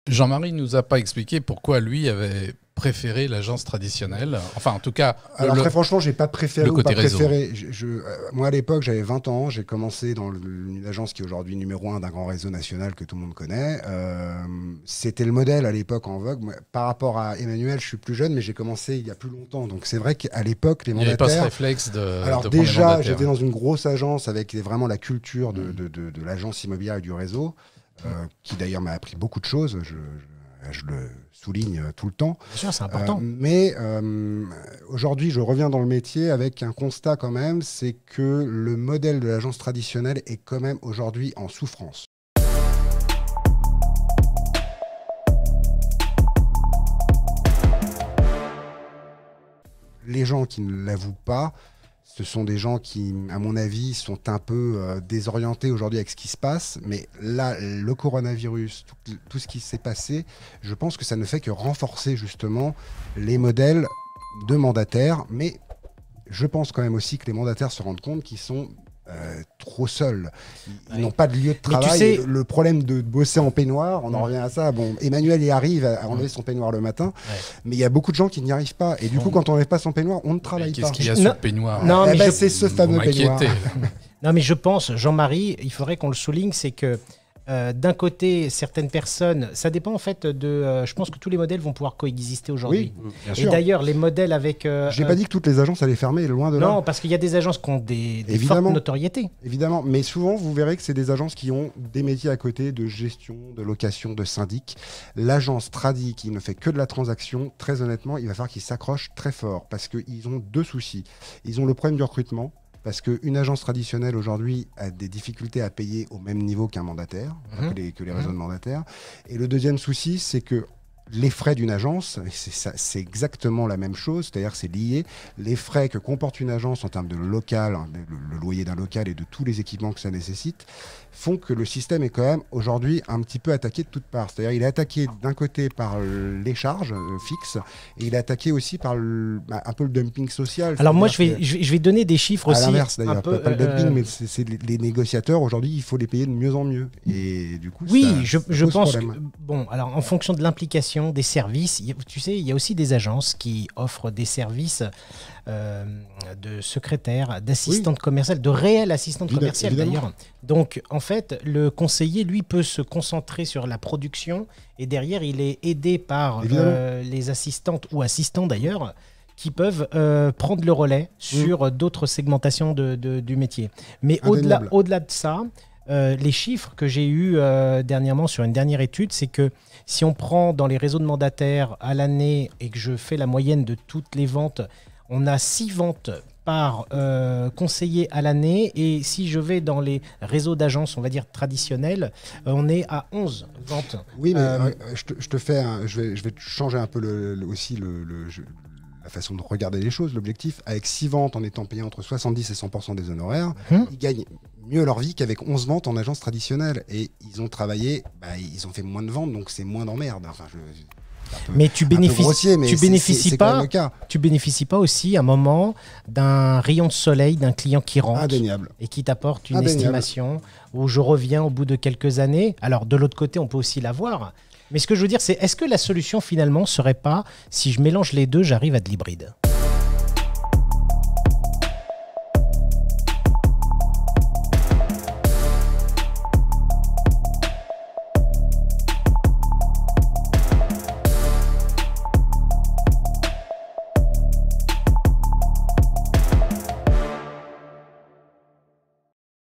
Jean-Marie ne nous a pas expliqué pourquoi lui avait préféré l'agence traditionnelle. Enfin, en tout cas... Alors très franchement, j'ai pas préféré ou pas préféré. Moi, à l'époque, j'avais 20 ans. J'ai commencé dans une agence qui est aujourd'hui numéro 1 d'un grand réseau national que tout le monde connaît. C'était le modèle à l'époque en vogue. Moi, par rapport à Emmanuel, je suis plus jeune, mais j'ai commencé il y a plus longtemps. Donc c'est vrai qu'à l'époque, les mandataires... Il n'y avait pas ce réflexe de... Alors déjà, j'étais dans une grosse agence avec vraiment la culture de l'agence immobilière et du réseau, qui d'ailleurs m'a appris beaucoup de choses. Je le souligne tout le temps. Bien sûr, c'est important. Mais aujourd'hui, je reviens dans le métier avec un constat quand même, c'est que le modèle de l'agence traditionnelle est quand même aujourd'hui en souffrance. Les gens qui ne l'avouent pas, ce sont des gens qui, à mon avis, sont un peu désorientés aujourd'hui avec ce qui se passe. Mais là, le coronavirus, tout ce qui s'est passé, je pense que ça ne fait que renforcer justement les modèles de mandataires. Mais je pense quand même aussi que les mandataires se rendent compte qu'ils sont trop seuls. Ils n'ont pas de lieu de travail. Tu sais... Le problème de bosser en peignoir, on en revient à ça. Bon, Emmanuel y arrive à enlever son peignoir le matin, mais il y a beaucoup de gens qui n'y arrivent pas. Et du coup, quand on n'enlève pas son peignoir, on ne travaille pas. Qu'est-ce qu'il y a sur le peignoir? Non, mais c'est ce fameux peignoir. Non, mais je pense, Jean-Marie, il faudrait qu'on le souligne, c'est que d'un côté, certaines personnes, ça dépend en fait de... je pense que tous les modèles vont pouvoir coexister aujourd'hui. Oui, bien et sûr. D'ailleurs, les modèles avec... J'ai pas dit que toutes les agences allaient fermer, loin de là. Non, parce qu'il y a des agences qui ont des fortes notoriétés. Évidemment, mais souvent, vous verrez que c'est des agences qui ont des métiers à côté de gestion, de location, de syndic. L'agence tradi qui ne fait que de la transaction, très honnêtement, il va falloir qu'ils s'accrochent très fort parce qu'ils ont deux soucis. Ils ont le problème du recrutement. Parce qu'une agence traditionnelle aujourd'hui a des difficultés à payer au même niveau qu'un mandataire, que les réseaux de mandataires. Et le deuxième souci, c'est que les frais d'une agence, c'est exactement la même chose, c'est-à-dire que c'est lié. Les frais que comporte une agence en termes de local, le loyer d'un local et de tous les équipements que ça nécessite, font que le système est quand même aujourd'hui un petit peu attaqué de toutes parts. C'est-à-dire il est attaqué d'un côté par les charges fixes et il est attaqué aussi par un peu le dumping social. Alors moi, je vais donner des chiffres aussi. À l'inverse d'ailleurs, pas le dumping, mais c'est les négociateurs aujourd'hui, il faut les payer de mieux en mieux. Et du coup, oui, je pense que, bon, alors en fonction de l'implication des services, tu sais, il y a aussi des agences qui offrent des services de secrétaire, d'assistante commerciale, de réelle assistante commerciale d'ailleurs. Donc en fait, le conseiller, lui, peut se concentrer sur la production et derrière, il est aidé par les assistantes ou assistants d'ailleurs qui peuvent prendre le relais sur d'autres segmentations du métier. Mais au-delà de ça, les chiffres que j'ai eus dernièrement sur une dernière étude, c'est que si on prend dans les réseaux de mandataires à l'année et que je fais la moyenne de toutes les ventes, on a 6 ventes par conseiller à l'année. Et si je vais dans les réseaux d'agences, on va dire traditionnels, on est à 11 ventes. Oui, mais je te fais je vais changer un peu la façon de regarder les choses, l'objectif. Avec 6 ventes en étant payé entre 70 et 100% des honoraires, ils gagnent mieux leur vie qu'avec 11 ventes en agence traditionnelle. Et ils ont travaillé, ils ont fait moins de ventes, donc c'est moins d'emmerdes. Enfin, mais tu bénéficies pas aussi à un moment d'un rayon de soleil d'un client qui rentre et qui t'apporte une estimation où je reviens au bout de quelques années. Alors de l'autre côté, on peut aussi l'avoir. Mais ce que je veux dire, c'est est-ce que la solution finalement serait pas, si je mélange les deux, j'arrive à de l'hybride ?